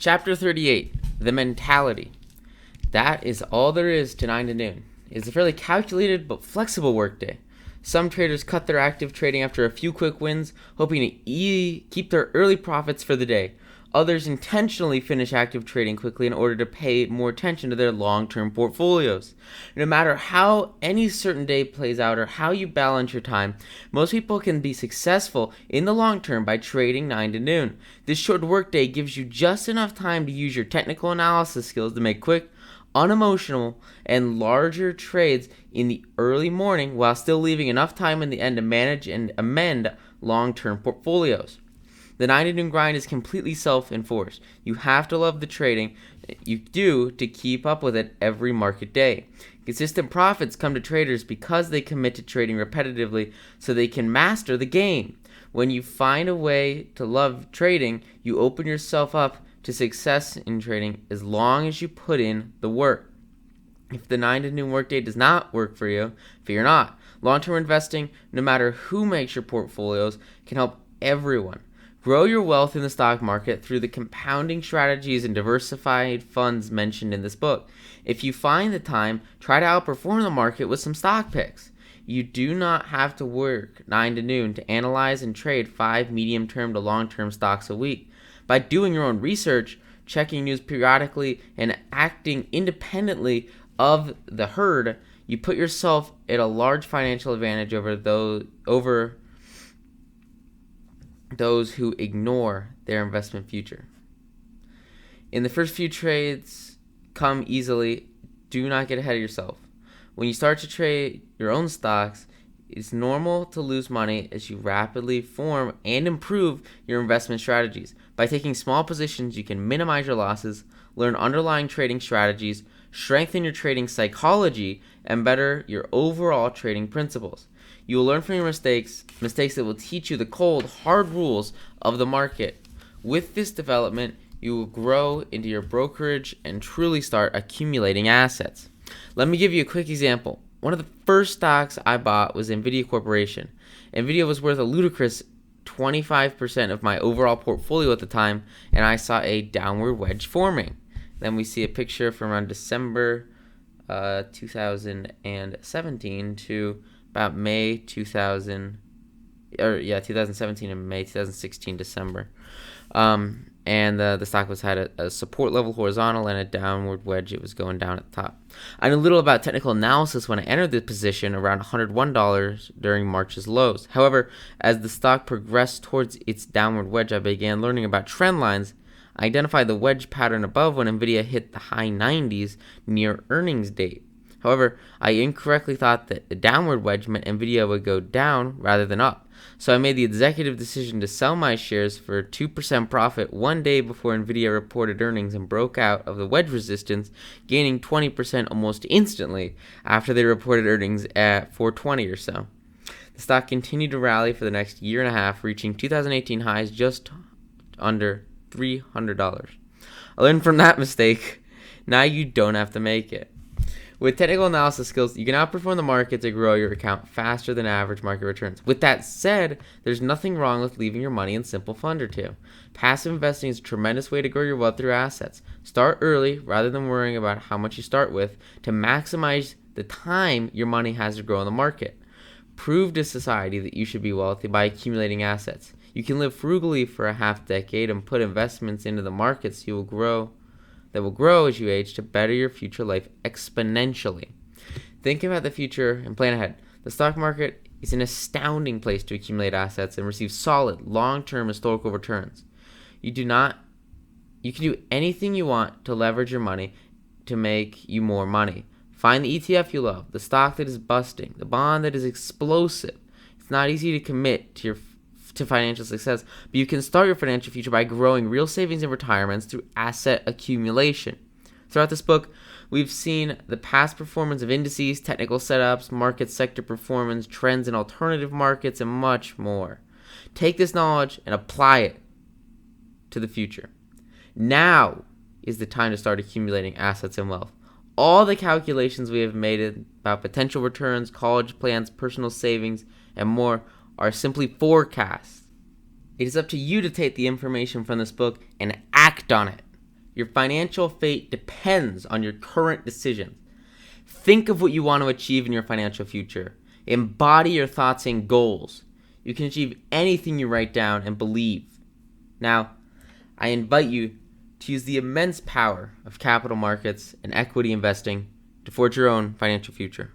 Chapter 38, The Mentality. That is all there is to 9 to noon. It's a fairly calculated but flexible workday. Some traders cut their active trading after a few quick wins, hoping to keep their early profits for the day. Others intentionally finish active trading quickly in order to pay more attention to their long-term portfolios. No matter how any certain day plays out or how you balance your time, most people can be successful in the long term by trading 9 to noon. This short workday gives you just enough time to use your technical analysis skills to make quick, unemotional, and larger trades in the early morning while still leaving enough time in the end to manage and amend long-term portfolios. The 9 to noon grind is completely self-enforced. You have to love the trading you do to keep up with it every market day. Consistent profits come to traders because they commit to trading repetitively so they can master the game. When you find a way to love trading, you open yourself up to success in trading as long as you put in the work. If the 9 to noon workday does not work for you, fear not. Long-term investing, no matter who makes your portfolios, can help everyone. Grow your wealth in the stock market through the compounding strategies and diversified funds mentioned in this book. If you find the time, try to outperform the market with some stock picks. You do not have to work 9 to noon to analyze and trade 5 medium-term to long-term stocks a week. By doing your own research, checking news periodically, and acting independently of the herd, you put yourself at a large financial advantage over those who ignore their investment future. In the first few trades come easily. Do not get ahead of yourself. When you start to trade your own stocks, it's normal to lose money as you rapidly form and improve your investment strategies. By taking small positions, you can minimize your losses, learn underlying trading strategies, strengthen your trading psychology, and better your overall trading principles. You will learn from your mistakes that will teach you the cold, hard rules of the market. With this development, you will grow into your brokerage and truly start accumulating assets. Let me give you a quick example. One of the first stocks I bought was NVIDIA Corporation. NVIDIA was worth a ludicrous 25% of my overall portfolio at the time, and I saw a downward wedge forming. Then we see a picture from around December 2017 to about May 2017 and May 2016 December. And the stock had a support level horizontal and a downward wedge. It was going down at the top. I knew little about technical analysis when I entered the position around $101 during March's lows. However, as the stock progressed towards its downward wedge, I began learning about trend lines. I identified the wedge pattern above when NVIDIA hit the high 90s near earnings date. However, I incorrectly thought that the downward wedge meant NVIDIA would go down rather than up. So I made the executive decision to sell my shares for a 2% profit one day before NVIDIA reported earnings and broke out of the wedge resistance, gaining 20% almost instantly after they reported earnings at 420 or so. The stock continued to rally for the next year and a half, reaching 2018 highs just under $300. I learned from that mistake. Now you don't have to make it. With technical analysis skills, you can outperform the market to grow your account faster than average market returns. With that said, there's nothing wrong with leaving your money in simple fund or two. Passive investing is a tremendous way to grow your wealth through assets. Start early rather than worrying about how much you start with to maximize the time your money has to grow in the market. Prove to society that you should be wealthy by accumulating assets. You can live frugally for a half decade and put investments into the markets that will grow as you age to better your future life exponentially. Think about the future and plan ahead. The stock market is an astounding place to accumulate assets and receive solid, long-term historical returns. You can do anything you want to leverage your money to make you more money. Find the ETF you love, the stock that is busting, the bond that is explosive. It's not easy to commit to financial success, but you can start your financial future by growing real savings and retirements through asset accumulation. Throughout this book, we've seen the past performance of indices, technical setups, market sector performance, trends in alternative markets, and much more. Take this knowledge and apply it to the future. Now is the time to start accumulating assets and wealth. All the calculations we have made about potential returns, college plans, personal savings, and more are simply forecasts. It is up to you to take the information from this book and act on it. Your financial fate depends on your current decisions. Think of what you want to achieve in your financial future. Embody your thoughts and goals. You can achieve anything you write down and believe. Now, I invite you to use the immense power of capital markets and equity investing to forge your own financial future.